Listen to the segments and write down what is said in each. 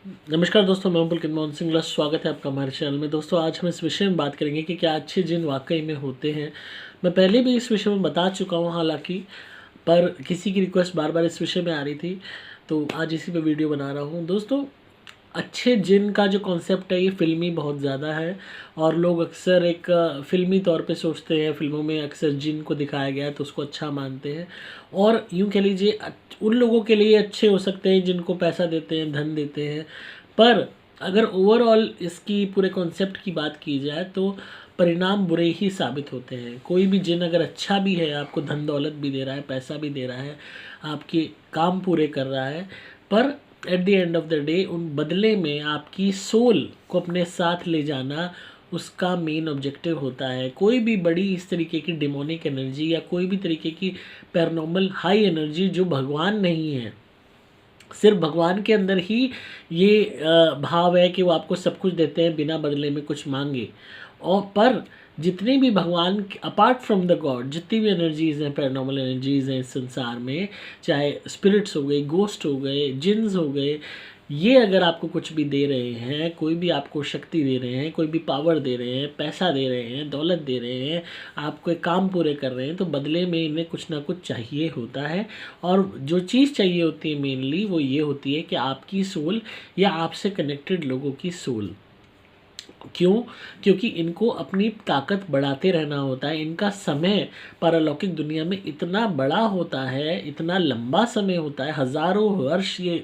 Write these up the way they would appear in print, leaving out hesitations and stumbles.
नमस्कार दोस्तों, मैं पुलकित मोहन सिंगला। स्वागत है आपका हमारे चैनल में। दोस्तों, आज हम इस विषय में बात करेंगे कि क्या अच्छे जिन वाकई में होते हैं। मैं पहले भी इस विषय में बता चुका हूँ हालांकि, पर किसी की रिक्वेस्ट बार बार इस विषय में आ रही थी, तो आज इसी पे वीडियो बना रहा हूँ। दोस्तों, अच्छे जिन का जो कॉन्सेप्ट है ये फ़िल्मी बहुत ज़्यादा है और लोग अक्सर एक फ़िल्मी तौर पे सोचते हैं। फ़िल्मों में अक्सर जिन को दिखाया गया है तो उसको अच्छा मानते हैं और यूँ कह लीजिए उन लोगों के लिए अच्छे हो सकते हैं जिनको पैसा देते हैं, धन देते हैं। पर अगर ओवरऑल इसकी पूरे कॉन्सेप्ट की बात की जाए तो परिणाम बुरे ही साबित होते हैं। कोई भी जिन अगर अच्छा भी है, आपको धन दौलत भी दे रहा है, पैसा भी दे रहा है, आपके काम पूरे कर रहा है, पर at the end of the day उन बदले में आपकी सोल को अपने साथ ले जाना उसका मेन ऑब्जेक्टिव होता है। कोई भी बड़ी इस तरीके की डिमोनिक एनर्जी या कोई भी तरीके की पैरानॉर्मल हाई एनर्जी जो भगवान नहीं है, सिर्फ भगवान के अंदर ही ये भाव है कि वो आपको सब कुछ देते हैं बिना बदले में कुछ मांगे। और पर जितने भी भगवान अपार्ट फ्रॉम द गॉड जितनी भी एनर्जीज़ हैं, पैरानॉर्मल एनर्जीज़ हैं इस संसार में, चाहे स्पिरिट्स हो गए, गोस्ट हो गए, जिन्स हो गए, ये अगर आपको कुछ भी दे रहे हैं, कोई भी आपको शक्ति दे रहे हैं, कोई भी पावर दे रहे हैं, पैसा दे रहे हैं, दौलत दे रहे हैं, आपको एक काम पूरे कर रहे हैं, तो बदले में इन्हें कुछ ना कुछ चाहिए होता है। और जो चीज़ चाहिए होती है मेनली वो ये होती है कि आपकी सोल या आपसे कनेक्टेड लोगों की सोल। क्यों? क्योंकि इनको अपनी ताकत बढ़ाते रहना होता है। इनका समय पारलौकिक दुनिया में इतना बड़ा होता है, इतना लंबा समय होता है, हज़ारों वर्ष ये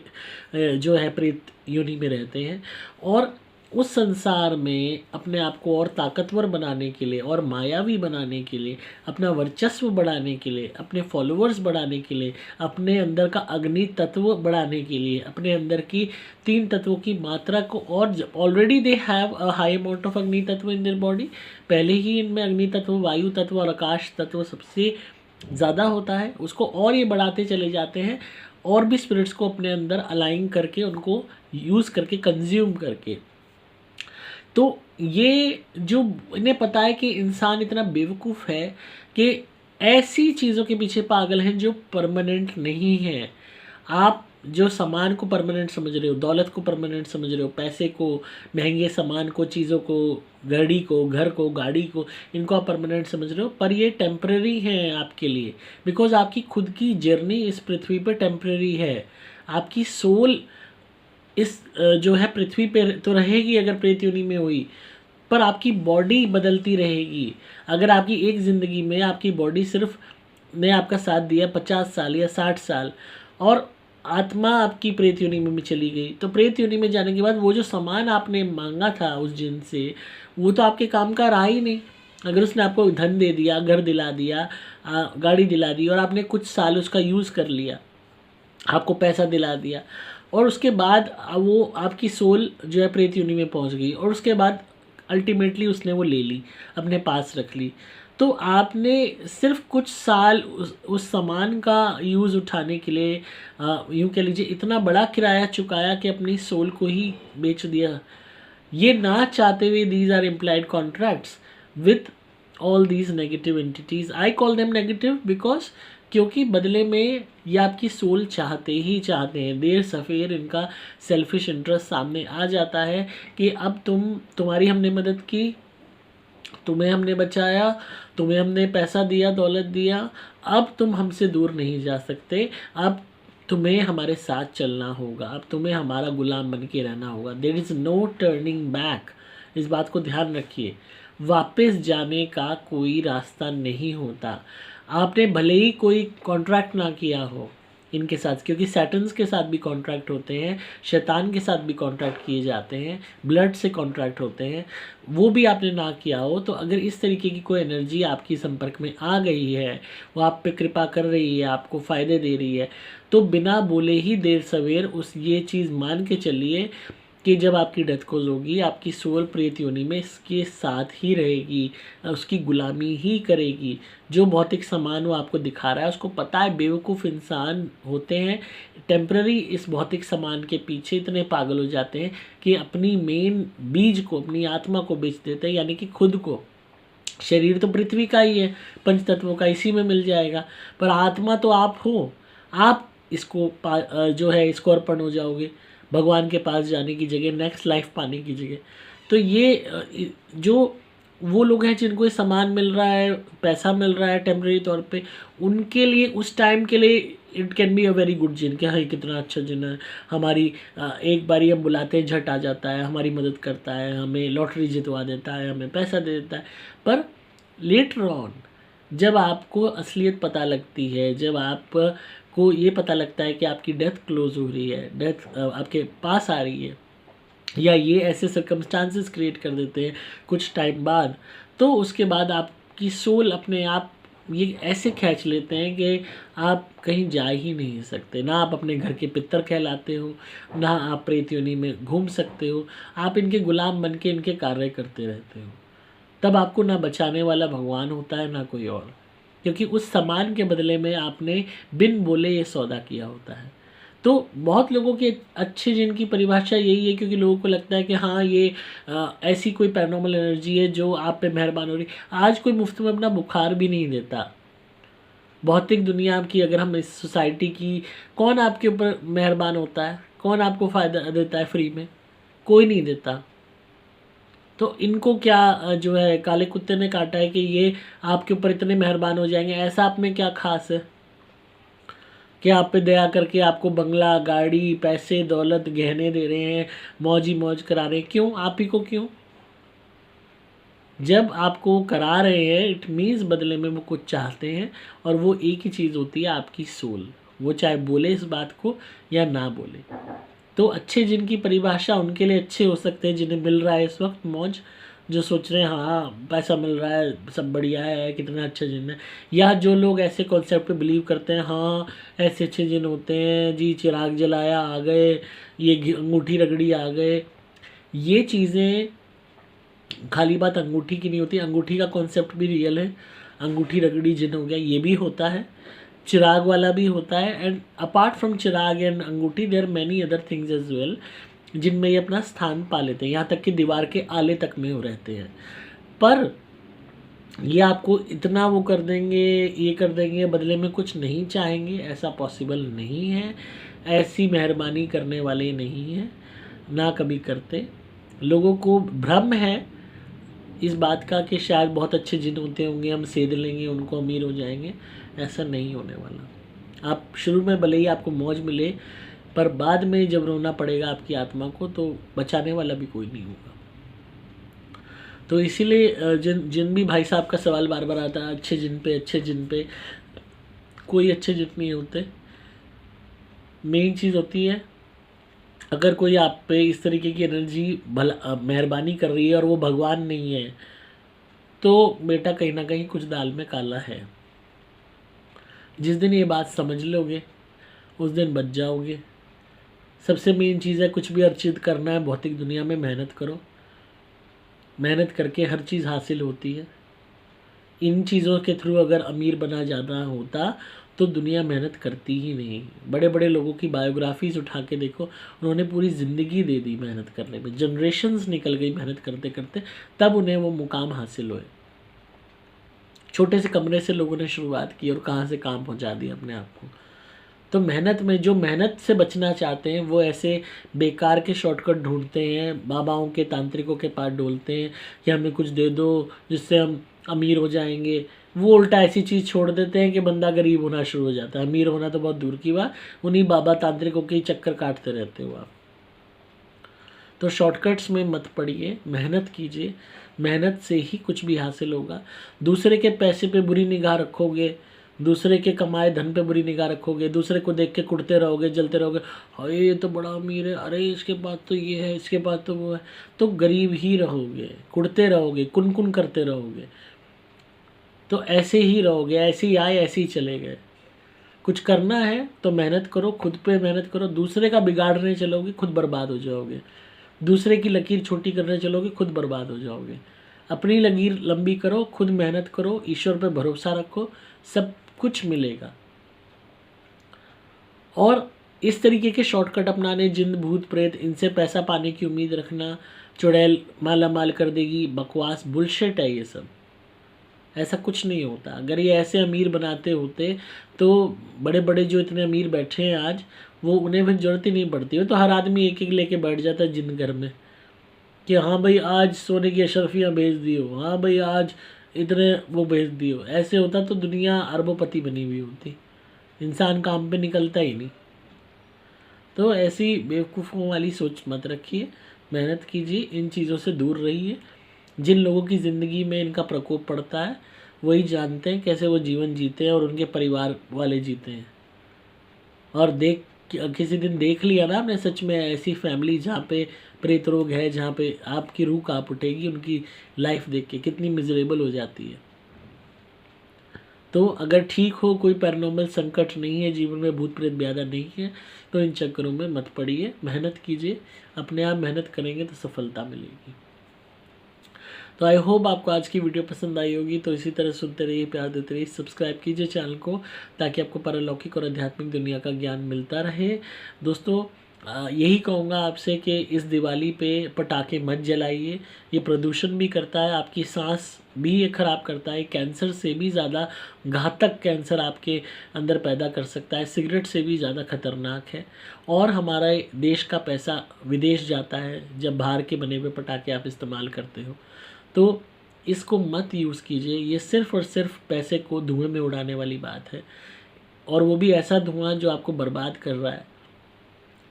जो है प्रेत योनि में रहते हैं और उस संसार में अपने आप को और ताकतवर बनाने के लिए और मायावी बनाने के लिए, अपना वर्चस्व बढ़ाने के लिए, अपने फॉलोअर्स बढ़ाने के लिए, अपने अंदर का अग्नि तत्व बढ़ाने के लिए, अपने अंदर की 3 तत्वों की मात्रा को और already they have a high amount of अग्नि तत्व इन देयर बॉडी। पहले ही इनमें अग्नि तत्व, वायु तत्व और आकाश तत्व सबसे ज़्यादा होता है, उसको और ये बढ़ाते चले जाते हैं और भी स्पिरिट्स को अपने अंदर अलाइन करके, उनको यूज़ करके, कंज्यूम करके। तो ये जो इन्हें पता है कि इंसान इतना बेवकूफ़ है कि ऐसी चीज़ों के पीछे पागल हैं जो परमानेंट नहीं है। आप जो सामान को परमानेंट समझ रहे हो, दौलत को परमानेंट समझ रहे हो, पैसे को, महंगे सामान को, चीज़ों को, गाड़ी को, घर को, गाड़ी को, इनको आप परमानेंट समझ रहे हो, पर ये टेम्परेरी हैं आपके लिए। बिकॉज आपकी खुद की जर्नी इस पृथ्वी पर टेम्परेरी है। आपकी सोल इस जो है पृथ्वी पे तो रहेगी अगर प्रेत योनि में हुई, पर आपकी बॉडी बदलती रहेगी। अगर आपकी एक ज़िंदगी में आपकी बॉडी सिर्फ ने आपका साथ दिया 50 साल या 60 साल और आत्मा आपकी प्रेत योनि में चली गई, तो प्रेत योनि में जाने के बाद वो जो सामान आपने मांगा था उस जिन से, वो तो आपके काम का रहा ही नहीं। अगर उसने आपको धन दे दिया, घर दिला दिया, गाड़ी दिला दी और आपने कुछ साल उसका यूज़ कर लिया, आपको पैसा दिला दिया और उसके बाद वो आपकी सोल जो है प्रेत योनि में पहुंच गई और उसके बाद अल्टीमेटली उसने वो ले ली, अपने पास रख ली, तो आपने सिर्फ कुछ साल उस सामान का यूज़ उठाने के लिए यूँ कह लीजिए इतना बड़ा किराया चुकाया कि अपनी सोल को ही बेच दिया। ये ना चाहते हुए these are implied contracts with all these negative entities. I call them negative because क्योंकि बदले में ये आपकी सोल चाहते ही चाहते हैं, देर सफ़ेर इनका सेल्फिश इंटरेस्ट सामने आ जाता है कि अब तुम्हारी हमने मदद की, तुम्हें हमने बचाया, तुम्हें हमने पैसा दिया, दौलत दिया, अब तुम हमसे दूर नहीं जा सकते, अब तुम्हें हमारे साथ चलना होगा, अब तुम्हें हमारा गुलाम बन के रहना होगा। There is no turning back. इस बात को ध्यान रखिए, वापस जाने का कोई रास्ता नहीं होता। आपने भले ही कोई कॉन्ट्रैक्ट ना किया हो इनके साथ, क्योंकि सैटन्स के साथ भी कॉन्ट्रैक्ट होते हैं, शैतान के साथ भी कॉन्ट्रैक्ट किए जाते हैं, ब्लड से कॉन्ट्रैक्ट होते हैं, वो भी आपने ना किया हो, तो अगर इस तरीके की कोई एनर्जी आपकी संपर्क में आ गई है, वो आप पे कृपा कर रही है, आपको फ़ायदे दे रही है, तो बिना बोले ही देर सवेर उस ये चीज़ मान के चलिए कि जब आपकी डेथ कोज होगी, आपकी सोल प्रेत योनि में इसके साथ ही रहेगी, उसकी गुलामी ही करेगी। जो भौतिक सामान वो आपको दिखा रहा है, उसको पता है बेवकूफ़ इंसान होते हैं, टेम्पररी इस भौतिक सामान के पीछे इतने पागल हो जाते हैं कि अपनी मेन बीज को, अपनी आत्मा को बेच देते हैं, यानी कि खुद को। शरीर तो पृथ्वी का ही है, पंच तत्वों का, इसी में मिल जाएगा, पर आत्मा तो आप हो, आप इसको जो है इसको अर्पण हो जाओगे। भगवान के पास जाने की जगह, नेक्स्ट लाइफ पाने की जगह। तो ये जो वो लोग हैं जिनको ये सामान मिल रहा है, पैसा मिल रहा है टेम्परेरी तौर पे, उनके लिए उस टाइम के लिए it can be a very good jinn, कि हाँ कितना अच्छा जिन है, हमारी एक बारी हम बुलाते हैं झट आ जाता है, हमारी मदद करता है, हमें लॉटरी जितवा देता है, हमें पैसा दे देता है। पर लेटर ऑन जब आपको असलियत पता लगती है, जब आपको ये पता लगता है कि आपकी डेथ क्लोज हो रही है, डेथ आपके पास आ रही है, या ये ऐसे सर्कमस्टांसेस क्रिएट कर देते हैं कुछ टाइम बाद, तो उसके बाद आपकी सोल अपने आप ये ऐसे खींच लेते हैं कि आप कहीं जा ही नहीं सकते। ना आप अपने घर के पितर कहलाते हो, ना आप प्रेत योनि में घूम सकते हो, आप इनके गुलाम बन के इनके कार्य करते रहते हो। तब आपको ना बचाने वाला भगवान होता है ना कोई और, क्योंकि उस सामान के बदले में आपने बिन बोले ये सौदा किया होता है। तो बहुत लोगों की अच्छे जिन की परिभाषा यही है, क्योंकि लोगों को लगता है कि हाँ ये ऐसी कोई पैरानॉर्मल एनर्जी है जो आप पे मेहरबान हो रही। आज कोई मुफ्त में अपना बुखार भी नहीं देता। भौतिक दुनिया की अगर हम इस सोसाइटी की, कौन आपके ऊपर मेहरबान होता है, कौन आपको फ़ायदा देता है फ्री में? कोई नहीं देता। तो इनको क्या जो है काले कुत्ते ने काटा है कि ये आपके ऊपर इतने मेहरबान हो जाएंगे? ऐसा आप में क्या खास है कि आप पे दया करके आपको बंगला, गाड़ी, पैसे, दौलत, गहने दे रहे हैं, मौज ही मौज करा रहे हैं? क्यों? आप ही को क्यों? जब आपको करा रहे हैं इट मीन्स बदले में वो कुछ चाहते हैं, और वो एक ही चीज़ होती है, आपकी सोल। वो चाहे बोले इस बात को या ना बोले। तो अच्छे जिनकी परिभाषा उनके लिए अच्छे हो सकते हैं जिन्हें मिल रहा है इस वक्त मौज, जो सोच रहे हैं हाँ पैसा मिल रहा है, सब बढ़िया है, कितना अच्छा जिन है। या जो लोग ऐसे कॉन्सेप्ट पे बिलीव करते हैं हाँ ऐसे अच्छे जिन होते हैं जी, चिराग जलाया आ गए, ये अंगूठी रगड़ी आ गए। ये चीज़ें खाली बात अंगूठी की नहीं होती। अंगूठी का कॉन्सेप्ट भी रियल है। अंगूठी रगड़ी जिन हो गया, ये भी होता है, चिराग वाला भी होता है। एंड अपार्ट फ्रॉम चिराग एंड अंगूठी there many other things as well, जिनमें ये अपना स्थान पा लेते हैं, यहाँ तक कि दीवार के आले तक में हो रहते हैं। पर ये आपको इतना वो कर देंगे, ये कर देंगे, बदले में कुछ नहीं चाहेंगे, ऐसा पॉसिबल नहीं है। ऐसी मेहरबानी करने वाले नहीं हैं, ना कभी करते। लोगों को भ्रम है इस बात का कि शायद बहुत अच्छे जिन होते होंगे, हम सेध लेंगे उनको, अमीर हो जाएंगे। ऐसा नहीं होने वाला। आप शुरू में भले ही आपको मौज मिले, पर बाद में जब रोना पड़ेगा आपकी आत्मा को, तो बचाने वाला भी कोई नहीं होगा। तो इसीलिए जिन भी भाई साहब का सवाल बार बार आता है, अच्छे जिन पे, अच्छे जिन पे, कोई अच्छे जिन नहीं होते। मेन चीज़ होती है, अगर कोई आप पे इस तरीके की एनर्जी भला मेहरबानी कर रही है और वो भगवान नहीं है, तो बेटा कहीं ना कहीं कुछ दाल में काला है। जिस दिन ये बात समझ लोगे उस दिन बच जाओगे। सबसे मेन चीज़ है, कुछ भी अर्जित करना है भौतिक दुनिया में, मेहनत करो। मेहनत करके हर चीज़ हासिल होती है। इन चीज़ों के थ्रू अगर अमीर बना ज़्यादा होता तो दुनिया मेहनत करती ही नहीं। बड़े बड़े लोगों की बायोग्राफीज उठा के देखो, उन्होंने पूरी ज़िंदगी दे दी मेहनत करने में, जनरेशन्स निकल गई मेहनत करते करते, तब उन्हें वो मुकाम हासिल हुए। छोटे से कमरे से लोगों ने शुरुआत की और कहाँ से काम पहुँचा दिया अपने आप को। तो मेहनत में, जो मेहनत से बचना चाहते हैं वो ऐसे बेकार के शॉर्टकट ढूंढते हैं, बाबाओं के, तांत्रिकों के पास डोलते हैं कि हमें कुछ दे दो जिससे हम अमीर हो जाएंगे। वो उल्टा ऐसी चीज़ छोड़ देते हैं कि बंदा गरीब होना शुरू हो जाता है। अमीर होना तो बहुत दूर की बात, उन्हीं बाबा तांत्रिकों के चक्कर काटते रहते हो आप। तो शॉर्टकट्स में मत पड़िए, मेहनत कीजिए। मेहनत से ही कुछ भी हासिल होगा। दूसरे के पैसे पे बुरी निगाह रखोगे, दूसरे के कमाए धन पे बुरी निगाह रखोगे, दूसरे को देख के कुड़ते रहोगे, जलते रहोगे, अरे ये तो बड़ा अमीर है, अरे इसके पास तो ये है, इसके पास तो वो है, तो गरीब ही रहोगे, कुड़ते रहोगे, कुन करते रहोगे। तो ऐसे ही रहोगे, ऐसे ही आए ऐसे ही चले गए। कुछ करना है तो मेहनत करो, खुद पे मेहनत करो। दूसरे का बिगाड़ने चलोगे खुद बर्बाद हो जाओगे। दूसरे की लकीर छोटी करने चलोगे खुद बर्बाद हो जाओगे। अपनी लकीर लंबी करो, खुद मेहनत करो, ईश्वर पे भरोसा रखो, सब कुछ मिलेगा। और इस तरीके के शॉर्टकट अपनाने, जिन भूत प्रेत इनसे पैसा पाने की उम्मीद रखना, चुड़ैल माला माल कर देगी, बकवास, बुलशिट है ये सब। ऐसा कुछ नहीं होता। अगर ये ऐसे अमीर बनाते होते तो बड़े बड़े जो इतने अमीर बैठे हैं आज, वो उन्हें फिर ज़रूरत ही नहीं पड़ती। वो तो हर आदमी एक एक लेके बैठ जाता है जिन घर में कि हाँ भाई आज सोने की अशरफियाँ भेज दियो, हाँ भाई आज इतने वो भेज दियो। ऐसे होता तो दुनिया अरबोपति बनी हुई होती, इंसान काम पे निकलता ही नहीं। तो ऐसी बेवकूफ़ों वाली सोच मत रखिए, मेहनत कीजिए, इन चीज़ों से दूर रहिए। जिन लोगों की ज़िंदगी में इनका प्रकोप पड़ता है वही जानते हैं कैसे वो जीवन जीते हैं और उनके परिवार वाले जीते हैं। और किसी दिन देख लिया ना आपने सच में ऐसी फैमिली जहाँ पे प्रेत रोग है, जहाँ पे आपकी रूह काँप उठेगी उनकी लाइफ देख के, कितनी मिजरेबल हो जाती है। तो अगर ठीक हो, कोई पैरानॉर्मल संकट नहीं है जीवन में, भूत प्रेत ब्यादा नहीं है, तो इन चक्करों में मत पड़िए, मेहनत कीजिए। अपने आप मेहनत करेंगे तो सफलता मिलेगी। तो आई होप आपको आज की वीडियो पसंद आई होगी। तो इसी तरह सुनते रहिए, प्यार देते रहिए, सब्सक्राइब कीजिए चैनल को, ताकि आपको पारलौकिक और आध्यात्मिक दुनिया का ज्ञान मिलता रहे। दोस्तों यही कहूँगा आपसे कि इस दिवाली पे पटाखे मत जलाइए, ये प्रदूषण भी करता है, आपकी सांस भी ये ख़राब करता है, कैंसर से भी ज़्यादा घातक कैंसर आपके अंदर पैदा कर सकता है, सिगरेट से भी ज़्यादा खतरनाक है। और हमारा देश का पैसा विदेश जाता है जब बाहर के बने हुए पटाखे आप इस्तेमाल करते हो। तो इसको मत यूज़ कीजिए, ये सिर्फ़ और सिर्फ पैसे को धुएँ में उड़ाने वाली बात है, और वो भी ऐसा धुआं जो आपको बर्बाद कर रहा है।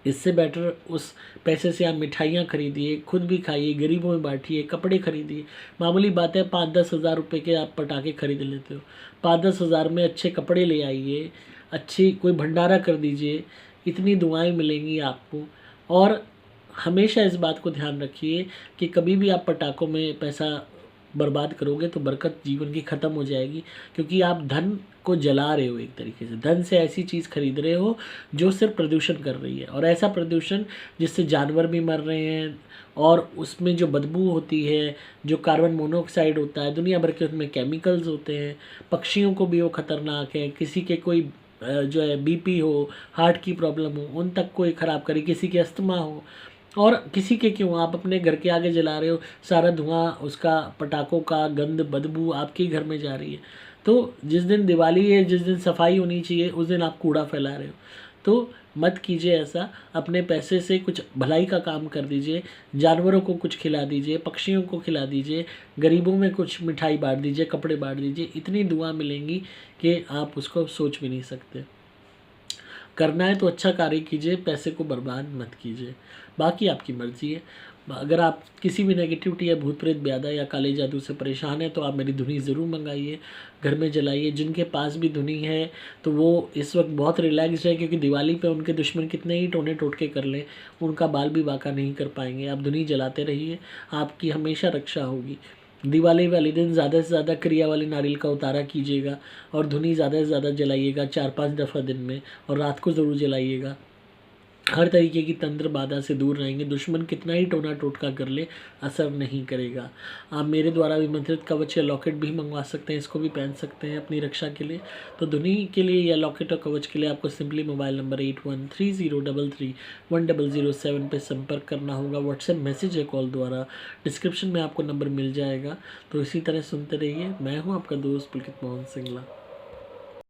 इससे बेटर उस पैसे से आप मिठाइयाँ खरीदिए, खुद भी खाइए, गरीबों में बांटिए, कपड़े खरीदिए। मामूली बात है, 5-10 हज़ार रुपये के आप पटाखे खरीद लेते हो, 5-10 हज़ार में अच्छे कपड़े ले आइए, अच्छी कोई भंडारा कर दीजिए, इतनी दुआएं मिलेंगी आपको। और हमेशा इस बात को ध्यान रखिए कि कभी भी आप पटाखों में पैसा बर्बाद करोगे तो बरकत जीवन की ख़त्म हो जाएगी, क्योंकि आप धन को जला रहे हो। एक तरीके से धन से ऐसी चीज़ खरीद रहे हो जो सिर्फ प्रदूषण कर रही है, और ऐसा प्रदूषण जिससे जानवर भी मर रहे हैं, और उसमें जो बदबू होती है, जो कार्बन मोनोऑक्साइड होता है, दुनिया भर के उसमें केमिकल्स होते हैं, पक्षियों को भी वो खतरनाक है। किसी के कोई जो है बीपी हो, हार्ट की प्रॉब्लम हो, उन तक कोई ख़राब करे, किसी के अस्थमा हो, और किसी के क्यों, आप अपने घर के आगे जला रहे हो, सारा धुआं उसका, पटाखों का गंद बदबू आपके घर में जा रही है। तो जिस दिन दिवाली है, जिस दिन सफाई होनी चाहिए, उस दिन आप कूड़ा फैला रहे हो। तो मत कीजिए ऐसा, अपने पैसे से कुछ भलाई का काम कर दीजिए, जानवरों को कुछ खिला दीजिए, पक्षियों को खिला दीजिए, गरीबों में कुछ मिठाई बांट दीजिए, कपड़े बांट दीजिए, इतनी दुआ मिलेंगी कि आप उसको सोच भी नहीं सकते। करना है तो अच्छा कार्य कीजिए, पैसे को बर्बाद मत कीजिए, बाकी आपकी मर्ज़ी है। अगर आप किसी भी नेगेटिविटी या भूत प्रेत ब्यादा या काले जादू से परेशान हैं तो आप मेरी धुनी ज़रूर मंगाइए, घर में जलाइए। जिनके पास भी धुनी है तो वो इस वक्त बहुत रिलैक्सड है, क्योंकि दिवाली पे उनके दुश्मन कितने ही टोने टोटके कर लें, उनका बाल भी बांका नहीं कर पाएंगे। आप धुनी जलाते रहिए, आपकी हमेशा रक्षा होगी। दिवाली वाले दिन ज़्यादा से ज़्यादा क्रिया वाले नारियल का उतारा कीजिएगा, और धुनी ज़्यादा से ज़्यादा जलाइएगा, 4-5 दफ़ा दिन में, और रात को ज़रूर जलाइएगा। हर तरीके की तंत्र बाधा से दूर रहेंगे, दुश्मन कितना ही टोना टोटका कर ले असर नहीं करेगा। आप मेरे द्वारा विमंत्रित कवच या लॉकेट भी मंगवा सकते हैं, इसको भी पहन सकते हैं अपनी रक्षा के लिए। तो धुनी के लिए या लॉकेट और कवच के लिए आपको सिंपली मोबाइल नंबर 8130331007 पर संपर्क करना होगा। व्हाट्सएप मैसेज या कॉल द्वारा डिस्क्रिप्शन में आपको नंबर मिल जाएगा। तो इसी तरह सुनते रहिए, मैं हूँ आपका दोस्त पुलकित मोहन सिंगला।